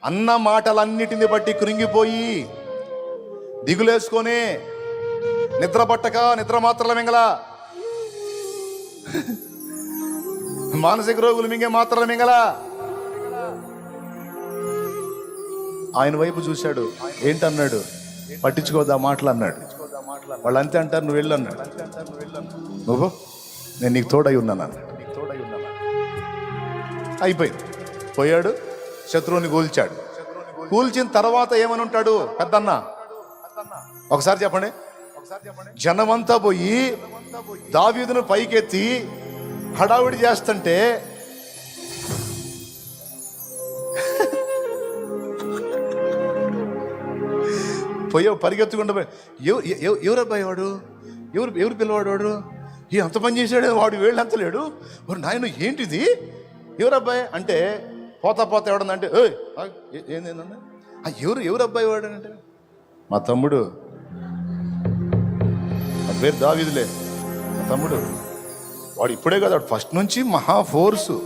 అన్న మాటలన్నిటిని బట్టి కృంగిపోయి దిగులేసుకొని నిద్ర పట్టక నిద్ర మాత్రల మింగల, మానసిక రోగులు మింగే మాత్రల మింగల. ఆయన వైపు చూశాడు. ఏంటన్నాడు? పట్టించుకోదా మాటలు అన్నాడు. వాళ్ళు అంతే అంటారు, నువ్వు వెళ్ళు అన్నాడు. నువ్వు నేను నీకు తోడై ఉన్నాను అన్నాడు. అయిపోయింది. పోయాడు, శత్రువుని కూల్చాడు. కూల్చిన తర్వాత ఏమని ఉంటాడు పెద్దన్న? ఒకసారి చెప్పండి. జనమంతా పోయి దావీదును పైకెత్తి హడావిడి చేస్తుంటే పోయే పరిగెత్తుకుండా ఎవరు అబ్బాయి వాడు? ఎవరు పిల్లవాడు వాడు? అంత పని చేశాడు వాడు, వేళ్ళు అంత లేడు. మరి నాయన ఏంటిది? ఎవరు అబ్బాయి అంటే పోతా ఎవడనంటే ఏందన్నా ఎవరు అబ్బాయి వాడు అంటే మా తమ్ముడు, ఆ పేరు దావీదులే, మా తమ్ముడు. వాడు ఇప్పుడే కదా, వాడు ఫస్ట్ నుంచి మహా ఫోర్సు.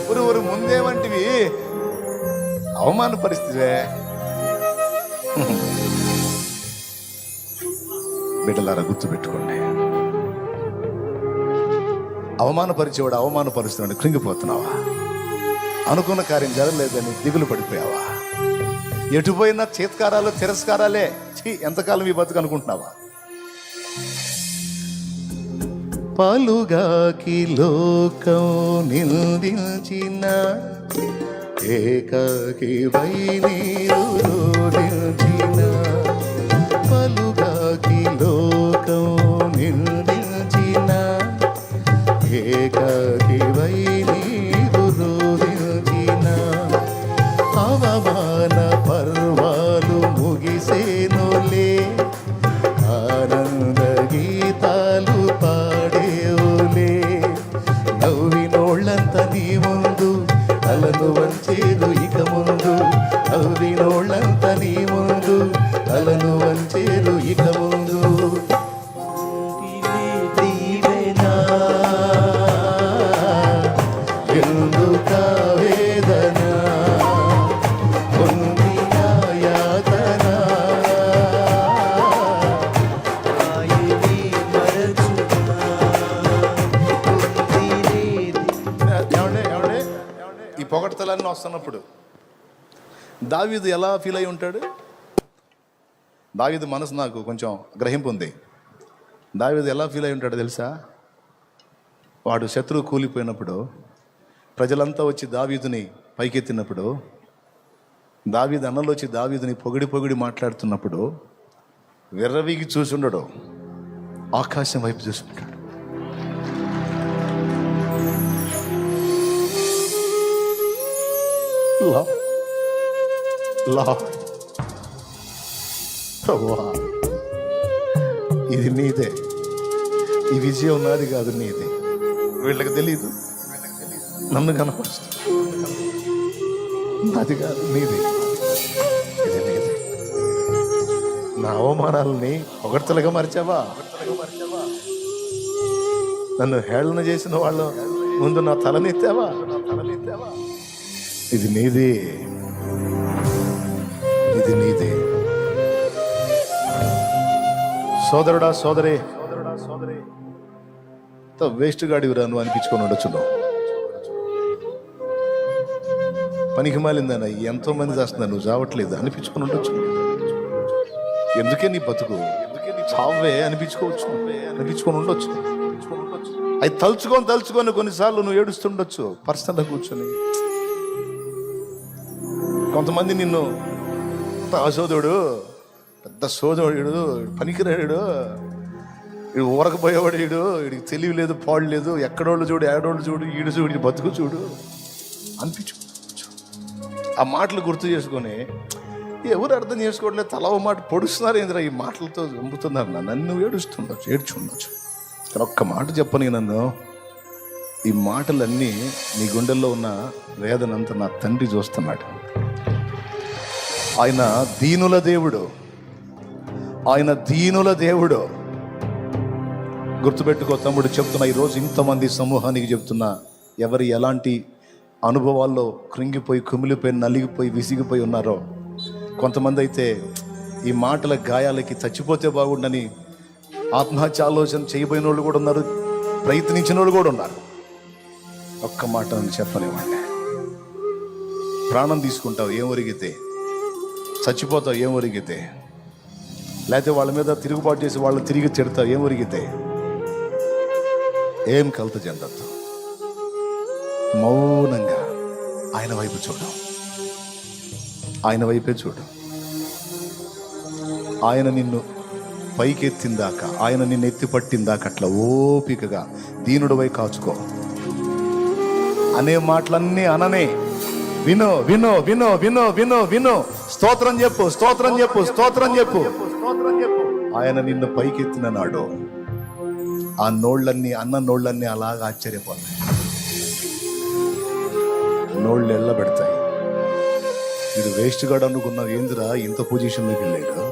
ఊరు ముందేమంటివి అవమాన పరిస్థితే. బిడ్డలారా గుర్తుపెట్టుకోండి, అవమానపరిచేవాడు అవమానపరుస్తున్నాడు. కృంగిపోతున్నావా? అనుకున్న కార్యం జరగలేదని దిగులు పడిపోయావా? ఎటు పోయినా చేత్కారాలు తిరస్కారాలే. ఎంతకాలం ఈ బతుకు అనుకుంటున్నావా? పలుగాకి లోకం నిందించిన ఏకాకి వై నీరు రోధించిన, పలుగాకి లోకం నిందించిన ఏకాకి వై నీరు రోధించిన, అవమాన పర్వాలు ముగిసేనులే, ఆనంద గీతాలు పాడేవులే, నవ్వినోళ్ళంత నీ ముందు తలను వంచేరు ఇక ముందు, నవ్వినోళ్ళంత నీ ముందు తలను వంచేరు ఇక ముందు. దీవెనా ఎందుక వేదన పొందిన యాతన, ఆయనే మరచునా పొందినేది. ఏమండే ఈ పొగడ్తలన్నీ వస్తున్నప్పుడు దావీదు ఎలా ఫీల్ అయి ఉంటాడు? దావీదు మనసు నాకు కొంచెం గ్రహింపు ఉంది. దావీదు ఎలా ఫీల్ అయి ఉంటాడో తెలుసా? వాడు శత్రువు కూలిపోయినప్పుడు ప్రజలంతా వచ్చి దావీదుని పైకెత్తినప్పుడు, దావీదు అన్నలో వచ్చి దావీదుని పొగిడి పొగిడి మాట్లాడుతున్నప్పుడు విర్రవీగి చూసుండడు, ఆకాశం వైపు చూసుకుంటాడు. ప్రభువా, ఇది నీదే, ఈ విజయం నాది కాదు, నీదే. వీళ్ళకి తెలీదు, నన్ను కనపరుస్తుంది, నాది కాదు, నీది, ఇది నీదే. నా అవమానాలని పొగడ్తలుగా మరిచావా? నన్ను హేళన చేసిన వాళ్ళ ముందు నా తలనెత్తావా? ఇది నీదే, ఇది నీదే. సోదరుడా సోదరే, వేస్ట్ గాడివిరా నువ్వు అనిపించుకొని ఉండొచ్చు. పనికి మాలిందన్న ఎంతో మంది చేస్తున్నా, నువ్వు చావట్లేదు అనిపించుకొని ఉండొచ్చు. ఎందుకే నీ బతుకు, చావే అనిపించుకొని ఉండొచ్చు. అది తలుచుకొని కొన్నిసార్లు నువ్వు ఏడుస్తుండొచ్చు పర్సనల్గా కూర్చొని. కొంతమంది నిన్ను అసోదుడు, పెద్ద సోదరుడు, పనికిరాడు, వీడు ఊరకపోయేవాడు, వీడికి తెలివి లేదు, పాడు లేదు, ఎక్కడోళ్ళు చూడు, ఏడోళ్ళు చూడు, ఈడు చూడు, ఈ బతుకు చూడు అనిపించు. ఆ మాటలు గుర్తు చేసుకొని ఎవరు అర్థం చేసుకోవట్లేదు, తల ఓ మాట పొడుస్తున్నారు ఏంద్రా ఈ మాటలతో చంపుతున్నారు నన్ను. ఏడ్చుండొచ్చు. కానీ ఒక్క మాట చెప్పని, నన్ను ఈ మాటలన్నీ నీ గుండెల్లో ఉన్న వేదనంతా నా తండ్రి చూస్తున్నాడు. ఆయన దీనుల దేవుడు, ఆయన దీనుల దేవుడు. గుర్తుపెట్టుకో తమ్ముడు, చెప్తున్నా ఈరోజు ఇంతమంది సమూహానికి చెప్తున్నా, ఎవరు ఎలాంటి అనుభవాల్లో కృంగిపోయి, కుమిలిపోయి, నలిగిపోయి, విసిగిపోయి ఉన్నారో. కొంతమంది అయితే ఈ మాటల గాయాలకి చచ్చిపోతే బాగుండని ఆత్మహత్య ఆలోచన చేయబోయిన వాళ్ళు కూడా ఉన్నారు, ప్రయత్నించిన వాళ్ళు కూడా ఉన్నారు. ఒక్క మాట చెప్పనివ్వండి, ప్రాణం తీసుకుంటావు ఏం ఒరిగితే, చచ్చిపోతావు ఏం ఒరిగితే, లేకపోతే వాళ్ళ మీద తిరుగుబాటు చేసి వాళ్ళని తిరిగి తిడతావు ఏం ఒరిగితే, ఏం కలత చెందద్దు. మౌనంగా ఆయన వైపు చూడు, ఆయన వైపే చూడు. ఆయన నిన్ను పైకెత్తిందాక, ఆయన నిన్ను ఎత్తి పట్టిందాక అట్లా ఓపికగా దీనుడివై కాచుకో. అనే మాటలన్నీ అననే, విను విను విను విను విను విను, స్తోత్రం చెప్పు, స్తోత్రం చెప్పు, స్తోత్రం చెప్పు. ఆయన నిన్ను పైకెత్తిన నాడు ఆ నోళ్ళన్నీ, అన్న నోళ్ళన్నీ అలాగా ఆశ్చర్యపోతాయి, నోళ్ళు ఎళ్ళబెడతాయి. ఇది వేస్ట్ గాడు అనుకున్నావు ఏందిరా ఇంత పొజిషన్లోకి వెళ్ళాడు,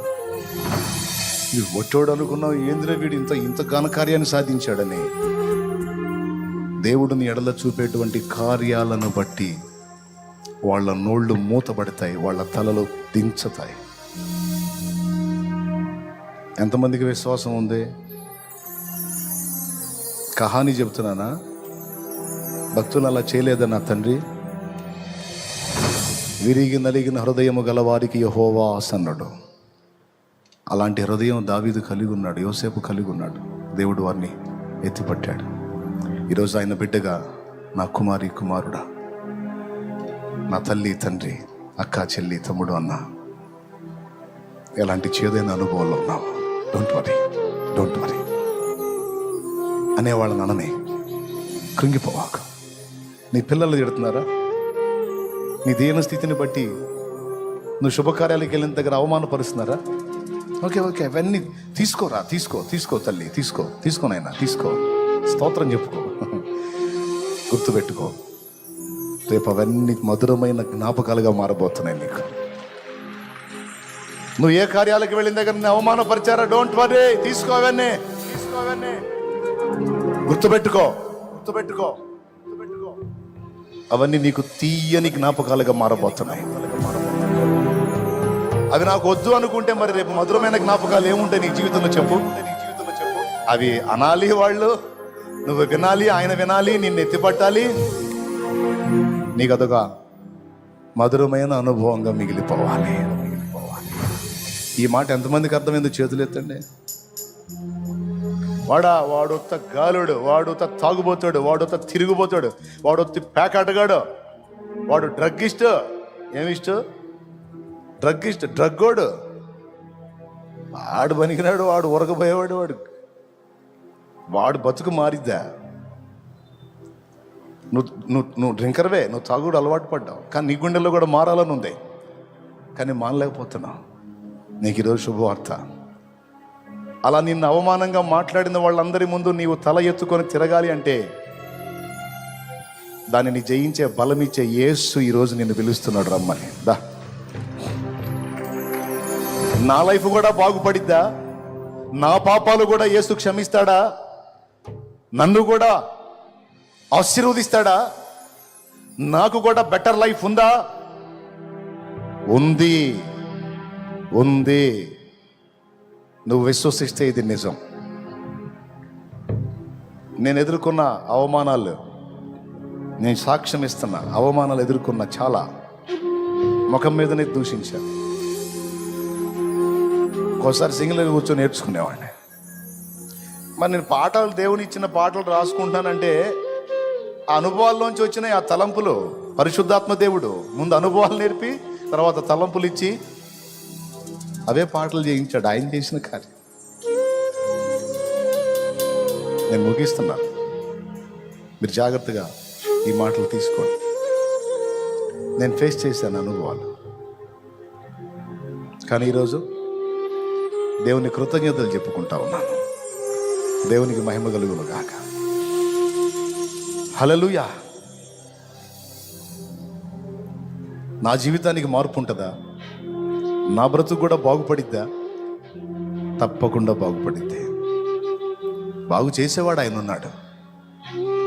ఇది ఒట్టోడు అనుకున్నావు ఏందిరా వీడు ఇంత ఘనకార్యాన్ని సాధించాడని. దేవుడిని ఎడల చూపేటువంటి కార్యాలను బట్టి వాళ్ళ నోళ్ళు మూతబడతాయి, వాళ్ళ తలలు దించుతాయి. ఎంతమందికి విశ్వాసం ఉంది? కహాని చెబుతున్నానా? భక్తులు అలా చేయలేదా నా తండ్రి? విరిగి నలిగిన హృదయము గలవారికి యెహోవా ఆసన్నుడు. అలాంటి హృదయం దావీదు కలిగి ఉన్నాడు, యోసేపు కలిగి ఉన్నాడు. దేవుడు వారిని ఎత్తిపట్టాడు. ఈరోజు ఆయన బిడ్డగా నా కుమారి కుమారుడా, నా తల్లి తండ్రి, అక్క చెల్లి తమ్ముడు అన్న, ఎలాంటి చేదైన అనుభవంలో ఉన్నావు, డోంట్ వరీ అనేవాళ్ళని అనని కృంగిపోవాకు. నీ పిల్లలు తిడుతున్నారా? నీ దీన స్థితిని బట్టి నువ్వు శుభకార్యాలకు వెళ్ళిన దగ్గర అవమానపరుస్తున్నారా? ఓకే అవన్నీ తీసుకో తల్లి, తీసుకో నాయనా, తీసుకో, స్తోత్రం చెప్పుకో, గుర్తుపెట్టుకో. రేపు అవన్నీ మధురమైన జ్ఞాపకాలుగా మారబోతున్నాయి నీకు. నువ్వు ఏ కార్యాలకు వెళ్ళిన దగ్గర నేను అవమానపరిచారా? డోంట్ వరీ, తీసుకో అవన్నీ, గుర్తుపెట్టుకో. అవన్నీ నీకు తీయని జ్ఞాపకాలుగా మారబోతున్నాయి. అవి నాకు వద్దు అనుకుంటే మరి రేపు మధురమైన జ్ఞాపకాలు ఏముంటాయి నీ జీవితంలో చెప్పు. అవి అనాలి వాళ్ళు, నువ్వు వినాలి, ఆయన వినాలి, నిన్ను ఎత్తిపట్టాలి. నీకు అదొక మధురమైన అనుభవంగా మిగిలిపోవాలి. ఈ మాట ఎంతమందికి అర్థమైందో చేతులు ఎత్తండి. వాడొత్త గాలుడు, వాడొత్త తాగుబోతాడు, వాడొత్త తిరిగిపోతాడు, వాడొత్తి పేకాటగాడు, వాడు డ్రగ్గిస్ట్. డ్రగ్గోడు, వాడు పనికినాడు, వాడు ఉరగబోయేవాడు, వాడు బతుకు మారిద్దా? నువ్వు డ్రింకర్వే, నువ్వు తాగుడు అలవాటు పడ్డావు, కానీ నీ గుండెల్లో కూడా మారాలని ఉంది, కానీ మానలేకపోతున్నావు. నీకు ఈరోజు శుభవార్త. అలా నిన్ను అవమానంగా మాట్లాడిన వాళ్ళందరి ముందు నీవు తల ఎత్తుకొని తిరగాలి అంటే దానిని జయించే బలమిచ్చే యేసు ఈరోజు నిన్ను పిలుస్తున్నాడు, రమ్మని. దా, నా లైఫ్ కూడా బాగుపడిద్దా? నా పాపాలు కూడా యేసు క్షమిస్తాడా? నన్ను కూడా ఆశీర్వదిస్తాడా? నాకు కూడా బెటర్ లైఫ్ ఉందా? ఉంది. నువ్వు విశ్వసిస్తే ఇది నిజం. నేను ఎదుర్కొన్న అవమానాలు, నేను సాక్ష్యం ఇస్తున్నా, అవమానాలు ఎదుర్కొన్న చాలా, ముఖం మీదనే దూషించాను. ఒకసారి సింగిల్గా కూర్చొని నేర్చుకునేవాడిని. మరి నేను పాటలు, దేవుని ఇచ్చిన పాటలు రాసుకుంటానంటే ఆ అనుభవాల్లోంచి వచ్చిన ఆ తలంపులు, పరిశుద్ధాత్మ దేవుడు ముందు అనుభవాలు నేర్పి తర్వాత తలంపులు ఇచ్చి అవే పాటలు చేయించాడు. ఆయన చేసిన కార్యం. నేను ముగిస్తున్నాను, మీరు జాగ్రత్తగా ఈ మాటలు తీసుకోండి. నేను ఫేస్ చేశాను అనుభవాలు, కానీ ఈరోజు దేవుని కృతజ్ఞతలు చెప్పుకుంటా ఉన్నాను. దేవునికి మహిమ కలుగును గాక. హల్లెలూయా. నా జీవితానికి మార్పు ఉంటుందా? నా బ్రతుకు కూడా బాగుపడిద్దా? తప్పకుండా బాగుపడిద్ది. బాగు చేసేవాడు ఆయన ఉన్నాడు.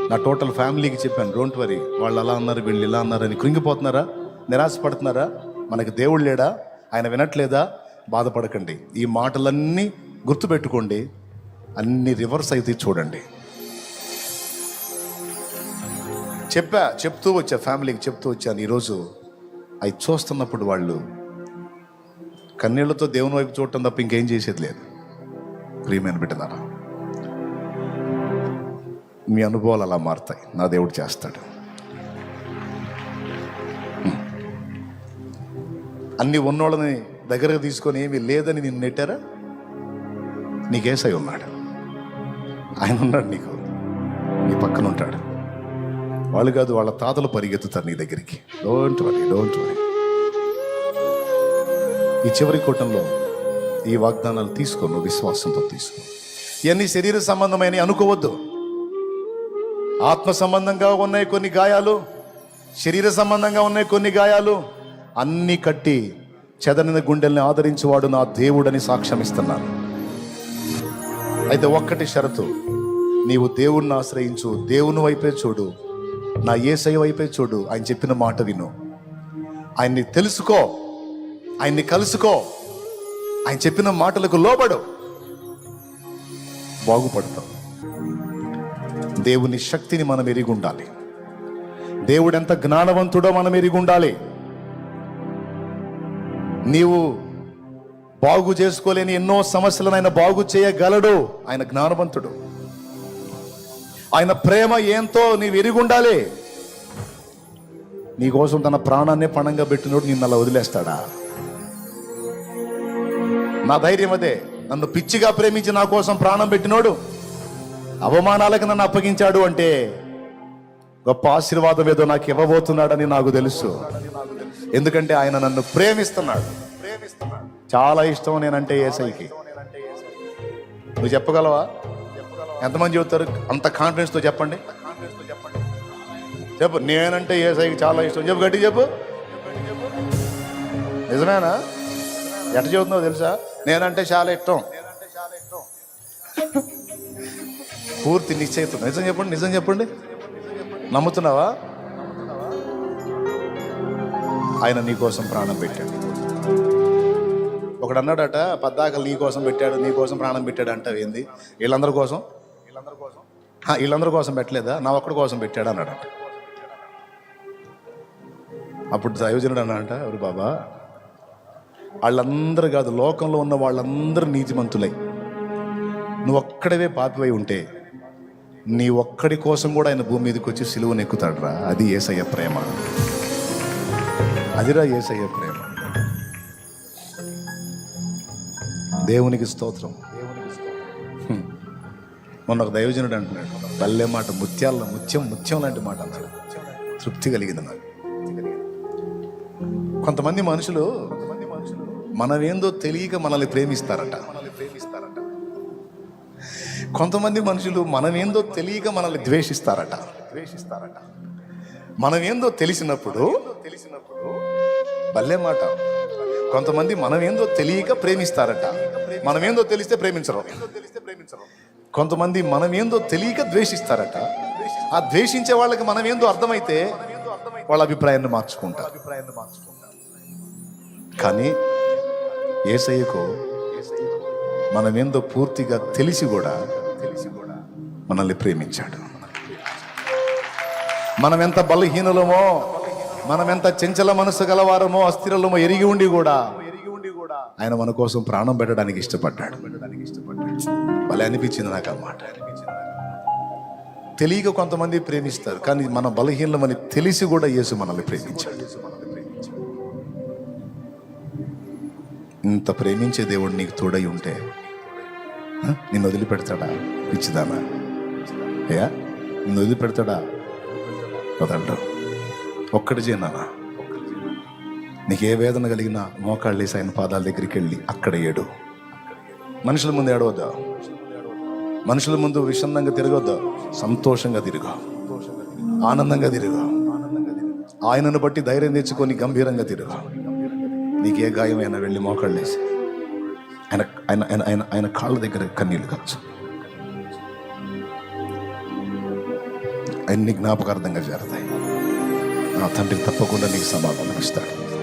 నా టోటల్ ఫ్యామిలీకి చెప్పాను, డోంట్ వరీ, వాళ్ళు అలా అన్నారు, వీళ్ళు ఇలా అన్నారని కృంగిపోతున్నారా? నిరాశపడుతున్నారా? మనకు దేవుడు లేడా? ఆయన వినట్లేదా? బాధపడకండి. ఈ మాటలన్నీ గుర్తుపెట్టుకోండి. అన్ని రివర్స్ అయితే చూడండి. చెప్తూ వచ్చా, ఫ్యామిలీకి చెప్తూ వచ్చాను. ఈరోజు అవి చూస్తున్నప్పుడు వాళ్ళు కన్నీళ్లతో దేవుని వైపు చూడటం తప్ప ఇంకేం చేసేది లేదు. ప్రియమైన బిడ్డలారా, మీ అనుభవాలు అలా మారుతాయి. నా దేవుడు చేస్తాడు. అన్ని ఉన్నోళ్ళని దగ్గరకు తీసుకొని ఏమీ లేదని నిన్ను నెట్టారా? నీకేసై ఉన్నాడు, ఆయన ఉన్నాడు, నీకు నీ పక్కన ఉంటాడు. వాళ్ళు కాదు, వాళ్ళ తాతలు పరిగెత్తుతారు నీ దగ్గరికి. Don't worry. ఈ చివరి కూటంలో ఈ వాగ్దానాలు తీసుకో, నువ్వు విశ్వాసంతో తీసుకో. ఇవన్నీ శరీర సంబంధమైన అనుకోవద్దు. ఆత్మ సంబంధంగా ఉన్నాయి కొన్ని గాయాలు, శరీర సంబంధంగా ఉన్నాయి కొన్ని గాయాలు. అన్నీ కట్టి చెదరిన గుండెల్ని ఆదరించేవాడు నా దేవుడని సాక్ష్యం ఇస్తున్నాను. అయితే ఒక్కటి షరతు, నీవు దేవుణ్ణి ఆశ్రయించు, దేవుని వైపే చూడు, నా యేసయ్య వైపే చూడు. ఆయన చెప్పిన మాట విను, ఆయన్ని తెలుసుకో, ఆయన్ని కలుసుకో, ఆయన చెప్పిన మాటలకు లోబడు, బాగుపడతాం. దేవుని శక్తిని మనం ఎరిగి ఉండాలి. దేవుడు ఎంత జ్ఞానవంతుడో మనం ఎరిగి ఉండాలి. నీవు బాగు చేసుకోలేని ఎన్నో సమస్యలను ఆయన బాగు చేయగలడు. ఆయన జ్ఞానవంతుడు. ఆయన ప్రేమ ఏంతో నీవు ఎరిగుండాలి. నీకోసం తన ప్రాణాన్నే పణంగా పెట్టినోడు నిన్ను అలా వదిలేస్తాడా? నా ధైర్యం అదే. నన్ను పిచ్చిగా ప్రేమించి నా కోసం ప్రాణం పెట్టినోడు అవమానాలకు నన్ను అప్పగించాడు అంటే గొప్ప ఆశీర్వాదం ఏదో నాకు ఇవ్వబోతున్నాడని నాకు తెలుసు. ఎందుకంటే ఆయన నన్ను ప్రేమిస్తున్నాడు. చాలా ఇష్టం నేనంటే యేసయ్యకి. నువ్వు చెప్పగలవా? ఎంతమంది చెబుతారు? అంత కాన్ఫిడెన్స్తో చెప్పండి. చెప్పు, నేనంటే యేసయ్యకి చాలా ఇష్టం. చెప్పు, గట్టి చెప్పు. నిజమేనా? ఎట్ట చెబుతున్నావు తెలుసా? నేనంటే చాలా ఇష్టం. పూర్తి నిశ్చయితం. నిజం చెప్పండి, నిజం చెప్పండి. నమ్ముతున్నావా? ఆయన నీ కోసం ప్రాణం పెట్టాడు. ఒకడు అన్నాడట, పద్దాకలు నీ కోసం పెట్టాడు, నీ కోసం ప్రాణం పెట్టాడు అంటావు ఏంది? వీళ్ళందరి కోసం పెట్టలేదా? నా ఒక్కడి కోసం పెట్టాడు అన్నాడట. అప్పుడు దైవజనుడు అన్నాడంట, ఎవరు బాబా, వాళ్ళందరూ కాదు, లోకంలో ఉన్న వాళ్ళందరూ నీతిమంతులై నువ్వు ఒక్కడవే పాపివై ఉంటే నీ ఒక్కడి కోసం కూడా ఆయన భూమి మీదకి వచ్చి సిలువను ఎక్కుతాడురా. అది యేసయ్య ప్రేమ. అదిరా యేసయ్య ప్రేమ. దేవునికి స్తోత్రం. మొన్న ఒక దైవజనుడు అంటున్నాడు, భలే మాట, ముత్యం లాంటి మాట అన్నాడు. తృప్తి కలిగింది నాకు. కొంతమంది మనుషులు మనమేందో తెలియక మనల్ని ప్రేమిస్తారట. కొంతమంది మనుషులు మనమేందో తెలియక మనల్ని ద్వేషిస్తారట. మనమేందో తెలిసినప్పుడు భలే మాట. కొంతమంది మనమేందో తెలియక ప్రేమిస్తారట. మనమేందో తెలిస్తే ప్రేమించరు. కొంతమంది మనమేందో తెలియక ద్వేషిస్తారట. ఆ ద్వేషించే వాళ్ళకి మనమేందో అర్థమైతే వాళ్ళ అభిప్రాయాన్ని మార్చుకుంటారు. కానీ యేసయ్యకు మనమేందో పూర్తిగా తెలిసి కూడా మనల్ని ప్రేమించాడు. మనమెంత బలహీనులమో, మనమెంత చెంచల మనసు గలవారమో, అస్థిరలమో ఎరిగి ఉండి కూడా ఆయన మన కోసం ప్రాణం పెట్టడానికి ఇష్టపడ్డాడు. భలే అనిపించింది నాకు ఆ మాట. తెలియక కొంతమంది ప్రేమిస్తారు, కానీ మన బలహీనమని తెలిసి కూడా యేసు మనల్ని ప్రేమించాడు. ఇంత ప్రేమించే దేవుడు నీకు తోడై ఉంటే నిన్ను వదిలిపెడతాడా? పిచ్చిదానా? అయ్యా, నిన్ను వదిలిపెడతాడా? వదలడు. ఒక్కటి చేయనా, నీకు ఏ వేదన కలిగినా మోకాళ్ళు వేసి ఆయన పాదాల దగ్గరికి వెళ్ళి అక్కడ ఏడు. మనుషుల ముందు ఏడవద్దా, మనుషుల ముందు విషన్నంగా తిరగొద్దా, సంతోషంగా తిరుగు, ఆనందంగా తిరుగు. ఆయనను బట్టి ధైర్యం తెచ్చుకొని గంభీరంగా తిరుగు. నీకే గాయమైనా వెళ్ళి మోకాళ్ళు వేసి ఆయన ఆయన ఆయన ఆయన కాళ్ళ దగ్గర కన్నీళ్ళు కావచ్చు. అన్ని జ్ఞాపకార్థంగా చేరతాయి. నా తండ్రి తప్పకుండా నీకు సమాధానం ఇస్తాడు.